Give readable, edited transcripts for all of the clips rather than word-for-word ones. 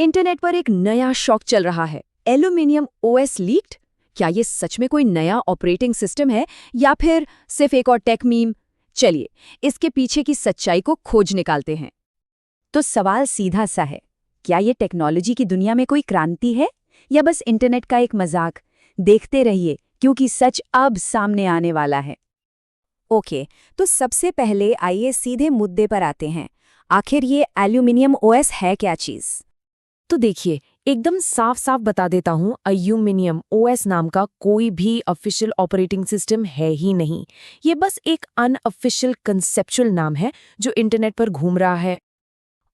Internet पर एक नया शौक चल रहा है, एल्यूमिनियम ओएस लीक्ड। क्या ये सच में कोई नया ऑपरेटिंग सिस्टम है या फिर सिर्फ एक और टेक मीम? चलिए इसके पीछे की सच्चाई को खोज निकालते हैं। तो सवाल सीधा सा है, क्या ये टेक्नोलॉजी की दुनिया में कोई क्रांति है या बस इंटरनेट का एक मजाक? देखते रहिए, क्योंकि सच अब सामने आने वाला है। ओके, तो सबसे पहले आइए सीधे मुद्दे पर आते हैं। आखिर ये एल्यूमिनियम ओएस है क्या चीज़? तो देखिए, एकदम साफ साफ बता देता हूँ, एल्यूमिनियम ओएस नाम का कोई भी ऑफिशियल ऑपरेटिंग सिस्टम है ही नहीं। ये बस एक अनऑफिशियल कंसेप्चुअल नाम है जो इंटरनेट पर घूम रहा है।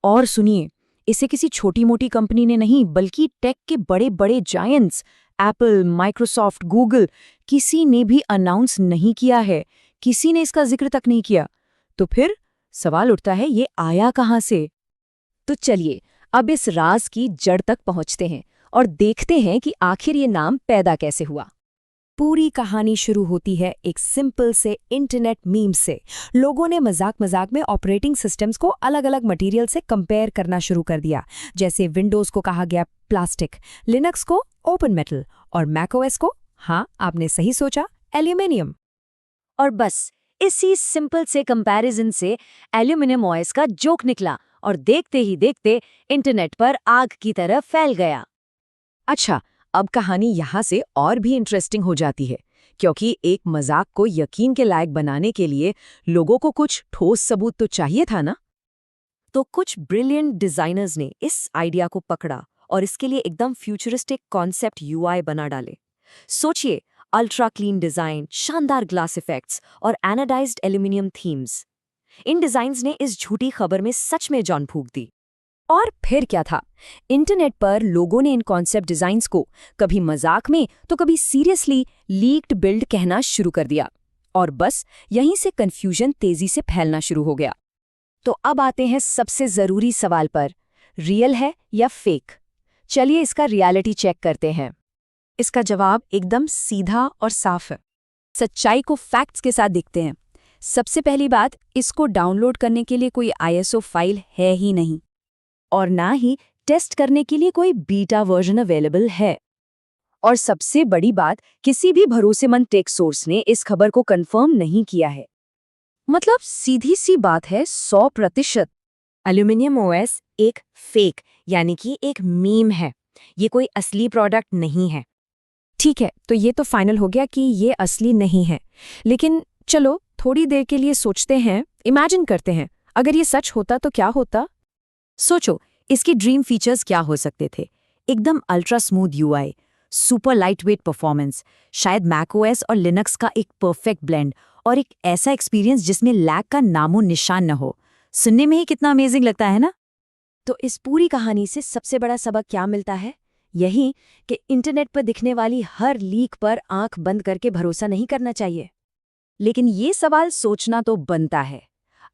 और सुनिए, इसे किसी छोटी मोटी कंपनी ने नहीं, बल्कि टेक के बड़े बड़े जायंट्स एप्पल, माइक्रोसॉफ्ट, गूगल, किसी ने भी अनाउंस नहीं किया है। किसी ने इसका जिक्र तक नहीं किया। तो फिर सवाल उठता है, ये आया कहाँ से? तो चलिए अब इस राज की जड़ तक पहुंचते हैं और देखते हैं कि आखिर ये नाम पैदा कैसे हुआ। पूरी कहानी शुरू होती है एक सिंपल से इंटरनेट मीम से। लोगों ने मजाक मजाक में ऑपरेटिंग सिस्टम्स को अलग अलग मटेरियल से कंपेयर करना शुरू कर दिया। जैसे विंडोज को कहा गया प्लास्टिक, लिनक्स को ओपन मेटल और मैकओएस को, हाँ आपने सही सोचा, एल्यूमिनियम। और बस इसी सिंपल से कंपैरिजन से एल्यूमिनियम ओएस का जोक निकला और देखते ही देखते इंटरनेट पर आग की तरह फैल गया। अच्छा, अब कहानी यहाँ से और भी इंटरेस्टिंग हो जाती है, क्योंकि एक मजाक को यकीन के लायक बनाने के लिए लोगों को कुछ ठोस सबूत तो चाहिए था ना। तो कुछ ब्रिलियंट डिजाइनर्स ने इस आइडिया को पकड़ा और इसके लिए एकदम फ्यूचरिस्टिक कॉन्सेप्ट यूआई बना डाले। सोचिए, अल्ट्रा क्लीन डिजाइन, शानदार ग्लास इफेक्ट्स और एनाडाइज्ड एल्यूमिनियम थीम्स। इन डिजाइन्स ने इस झूठी खबर में सच में जान फूंक दी। और फिर क्या था, इंटरनेट पर लोगों ने इन कॉन्सेप्ट डिजाइन्स को कभी मजाक में तो कभी सीरियसली लीक्ड बिल्ड कहना शुरू कर दिया। और बस यहीं से कंफ्यूजन तेजी से फैलना शुरू हो गया। तो अब आते हैं सबसे जरूरी सवाल पर, रियल है या फेक? चलिए इसका रियलिटी चेक करते हैं। इसका जवाब एकदम सीधा और साफ है। सच्चाई को फैक्ट्स के साथ देखते हैं। सबसे पहली बात, इसको डाउनलोड करने के लिए कोई आईएसओ फाइल है ही नहीं, और ना ही टेस्ट करने के लिए कोई बीटा वर्जन अवेलेबल है। और सबसे बड़ी बात, किसी भी भरोसेमंद टेक सोर्स ने इस खबर को कंफर्म नहीं किया है। मतलब सीधी सी बात है, 100%। एल्यूमिनियम ओएस एक फेक यानी कि एक मीम है, ये कोई असली प्रोडक्ट नहीं है। ठीक है, तो ये तो फाइनल हो गया कि ये असली नहीं है। लेकिन चलो थोड़ी देर के लिए सोचते हैं, इमेजिन करते हैं, अगर ये सच होता तो क्या होता? सोचो, इसके ड्रीम फीचर्स क्या हो सकते थे? एकदम ultra smooth UI, super lightweight performance, शायद मैकओएस और लिनक्स का एक परफेक्ट ब्लेंड, और एक ऐसा एक्सपीरियंस जिसमें लैग का नामो निशान न हो। सुनने में ही कितना अमेजिंग लगता है ना? तो इस पूरी कहानी से सबसे बड़ा सबक क्या मिलता है? यही कि इंटरनेट पर दिखने वाली हर लीक पर आंख बंद करके भरोसा नहीं करना चाहिए। लेकिन ये सवाल सोचना तो बनता है,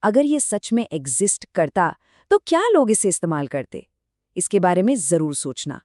अगर ये सच में एग्जिस्ट करता तो क्या लोग इसे इस्तेमाल करते? इसके बारे में जरूर सोचना।